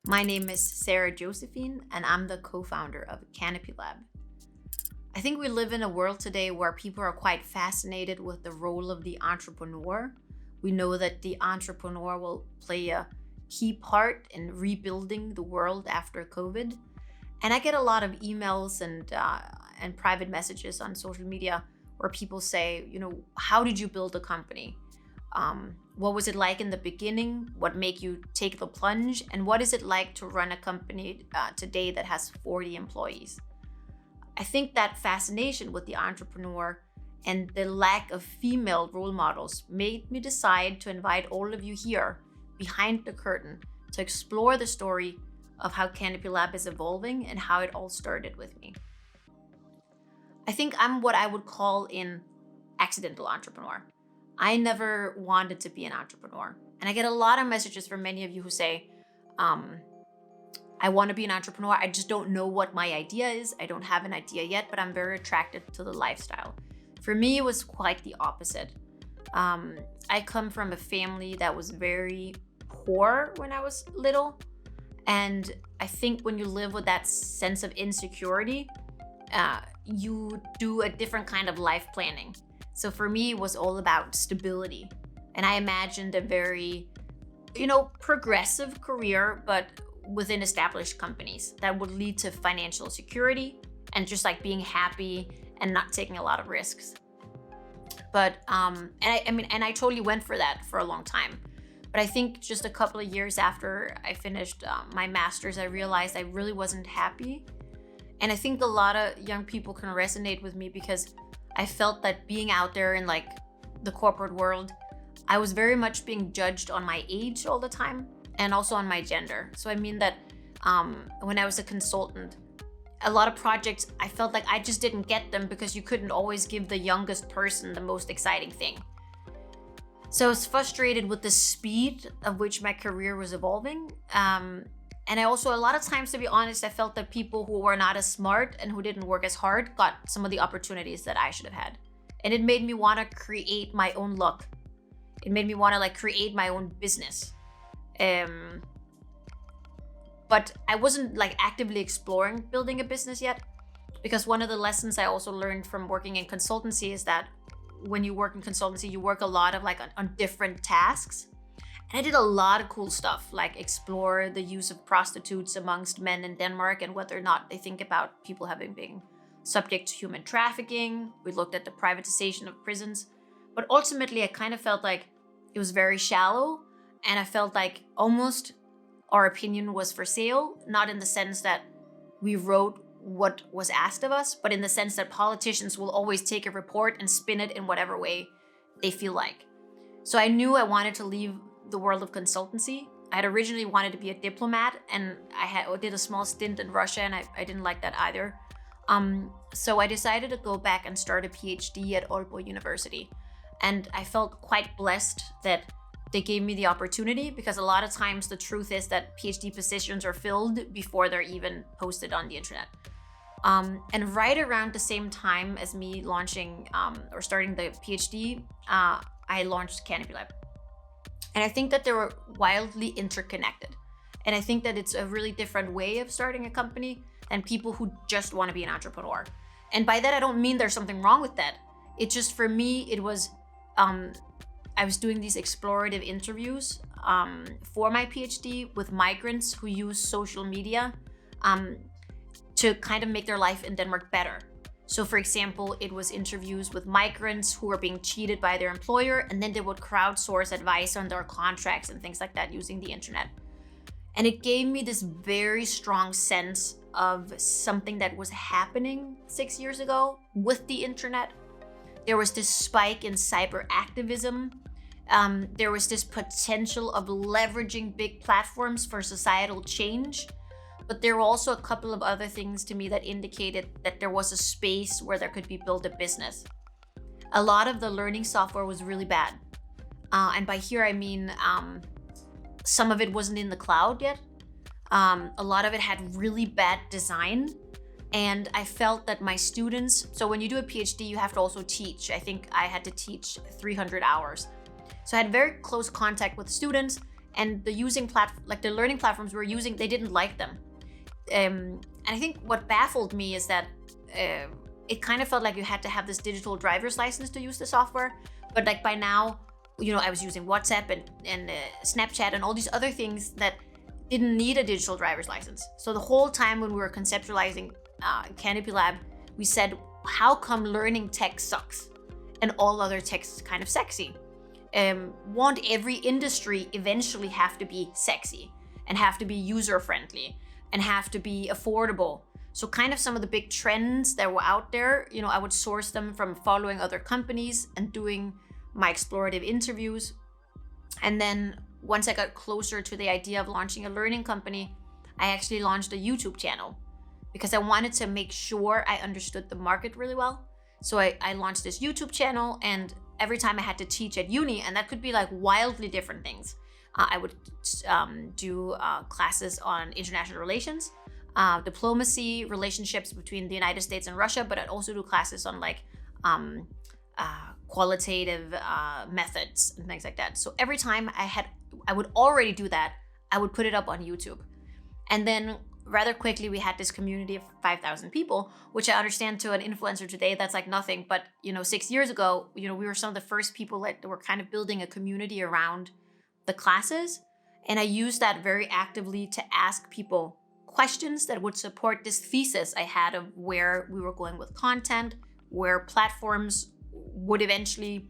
My name is Sahra-Josephine, and I'm the co-founder of CanopyLAB. I think we live in a world today where people are quite fascinated with the role of the entrepreneur. We know that the entrepreneur will play a key part in rebuilding the world after COVID. And I get a lot of emails and private messages on social media where people say, how did you build a company? What was it like in the beginning? What made you take the plunge? And what is it like to run a company today that has 40 employees? I think that fascination with the entrepreneur and the lack of female role models made me decide to invite all of you here behind the curtain to explore the story of how CanopyLAB is evolving and how it all started with me. I think I'm what I would call an accidental entrepreneur. I never wanted to be an entrepreneur. And I get a lot of messages from many of you who say, I want to be an entrepreneur. I just don't know what my idea is. I don't have an idea yet, but I'm very attracted to the lifestyle. For me, it was quite the opposite. I come from a family that was very poor when I was little. And I think when you live with that sense of insecurity, you do a different kind of life planning. So for me, it was all about stability. And I imagined a very, progressive career, but within established companies that would lead to financial security and just like being happy and not taking a lot of risks. But, and I totally went for that for a long time. But I think just a couple of years after I finished my master's, I realized I really wasn't happy. And I think a lot of young people can resonate with me because I felt that being out there in like the corporate world, I was very much being judged on my age all the time and also on my gender. So I mean that when I was a consultant, a lot of projects, I felt like I just didn't get them because you couldn't always give the youngest person the most exciting thing. So I was frustrated with the speed of which my career was evolving. And I also, a lot of times, to be honest, I felt that people who were not as smart and who didn't work as hard got some of the opportunities that I should have had. And it made me want to create my own luck. It made me want to create my own business. But I wasn't actively exploring building a business yet, because one of the lessons I also learned from working in consultancy is that when you work in consultancy, you work a lot of on different tasks. And I did a lot of cool stuff, like explore the use of prostitutes amongst men in Denmark and whether or not they think about people having been subject to human trafficking. We looked at the privatization of prisons. But ultimately, I kind of felt like it was very shallow. And I felt like almost our opinion was for sale, not in the sense that we wrote what was asked of us, but in the sense that politicians will always take a report and spin it in whatever way they feel like. So I knew I wanted to leave the world of consultancy. I had originally wanted to be a diplomat, and I did a small stint in Russia, and I didn't like that either. So I decided to go back and start a PhD at Aalborg University. And I felt quite blessed that they gave me the opportunity, because a lot of times the truth is that PhD positions are filled before they're even posted on the internet. And right around the same time as me launching or starting the PhD, I launched CanopyLAB. And I think that they were wildly interconnected. And I think that it's a really different way of starting a company than people who just want to be an entrepreneur. And by that, I don't mean there's something wrong with that. It just, for me, it was, I was doing these explorative interviews for my PhD with migrants who use social media to kind of make their life in Denmark better. So for example, it was interviews with migrants who were being cheated by their employer, and then they would crowdsource advice on their contracts and things like that using the internet. And it gave me this very strong sense of something that was happening 6 years ago with the internet. There was this spike in cyber activism. There was this potential of leveraging big platforms for societal change. But there were also a couple of other things to me that indicated that there was a space where there could be built a business. A lot of the learning software was really bad. And by here, I mean, some of it wasn't in the cloud yet. A lot of it had really bad design. And I felt that my students, so when you do a PhD, you have to also teach. I think I had to teach 300 hours. So I had very close contact with students, and the learning platforms we're using, they didn't like them. And I think what baffled me is that it kind of felt like you had to have this digital driver's license to use the software. But like by now, I was using WhatsApp and Snapchat and all these other things that didn't need a digital driver's license. So the whole time when we were conceptualizing CanopyLAB, we said, how come learning tech sucks and all other tech's kind of sexy? Won't every industry eventually have to be sexy and have to be user-friendly and have to be affordable? So kind of some of the big trends that were out there, I would source them from following other companies and doing my explorative interviews. And then once I got closer to the idea of launching a learning company, I actually launched a YouTube channel because I wanted to make sure I understood the market really well. So I launched this YouTube channel, and every time I had to teach at uni, and that could be like wildly different things. I would do classes on international relations, diplomacy, relationships between the United States and Russia, but I'd also do classes on like qualitative methods and things like that. So every time I would already do that, I would put it up on YouTube. And then rather quickly, we had this community of 5,000 people, which I understand to an influencer today, that's like nothing. But, 6 years ago, we were some of the first people that were kind of building a community around the classes. And I used that very actively to ask people questions that would support this thesis I had of where we were going with content, where platforms would eventually,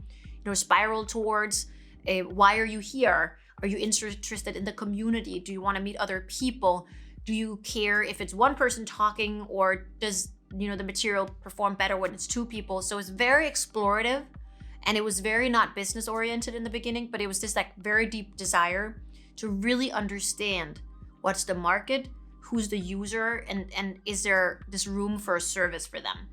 spiral towards. Why are you here? Are you interested in the community? Do you want to meet other people? Do you care if it's one person talking, or does, the material perform better when it's two people? So it's very explorative, and it was very not business oriented in the beginning, but it was this like very deep desire to really understand what's the market, who's the user, and is there this room for a service for them?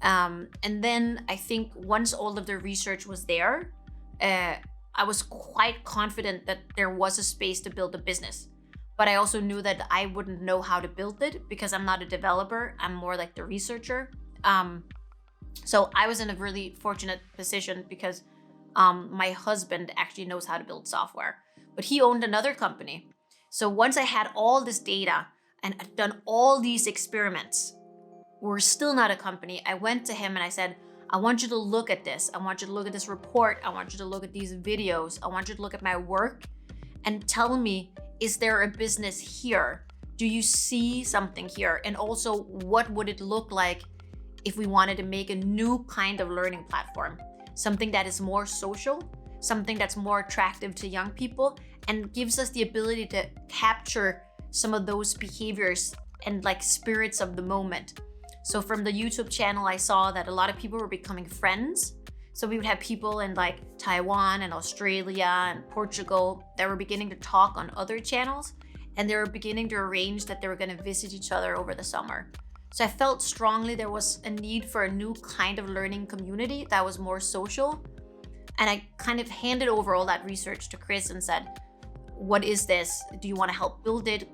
And then I think once all of the research was there, I was quite confident that there was a space to build a business. But I also knew that I wouldn't know how to build it because I'm not a developer. I'm more like the researcher. So I was in a really fortunate position because my husband actually knows how to build software, but he owned another company. So once I had all this data and I'd done all these experiments, we're still not a company. I went to him and I said, I want you to look at this. I want you to look at this report. I want you to look at these videos. I want you to look at my work and tell me, is there a business here? Do you see something here? And also, what would it look like if we wanted to make a new kind of learning platform? Something that is more social, something that's more attractive to young people, and gives us the ability to capture some of those behaviors and like spirits of the moment. So from the YouTube channel, I saw that a lot of people were becoming friends. So we would have people in like Taiwan and Australia and Portugal that were beginning to talk on other channels, and they were beginning to arrange that they were going to visit each other over the summer. So I felt strongly there was a need for a new kind of learning community that was more social. And I kind of handed over all that research to Chris and said, what is this? Do you want to help build it?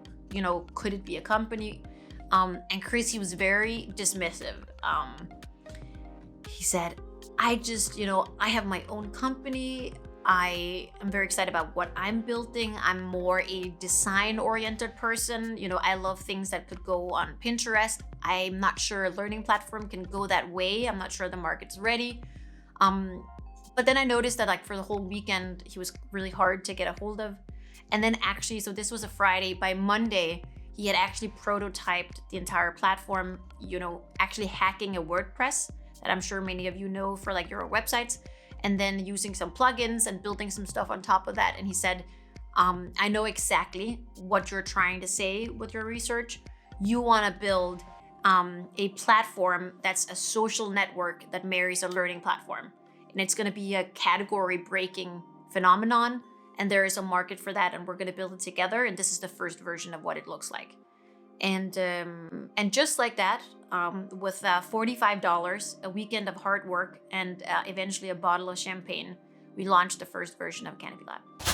Could it be a company? And Chris, he was very dismissive. He said, I have my own company. I am very excited about what I'm building. I'm more a design-oriented person. I love things that could go on Pinterest. I'm not sure a learning platform can go that way. I'm not sure the market's ready. But then I noticed that like for the whole weekend, he was really hard to get a hold of. And then actually, so this was a Friday, by Monday, he had actually prototyped the entire platform, actually hacking a WordPress that I'm sure many of you know for like your websites, and then using some plugins and building some stuff on top of that. And he said, I know exactly what you're trying to say with your research. You want to build a platform that's a social network that marries a learning platform. And it's going to be a category breaking phenomenon. And there is a market for that, and we're going to build it together. And this is the first version of what it looks like. And just like that, with $45, a weekend of hard work, and eventually a bottle of champagne, we launched the first version of CanopyLAB.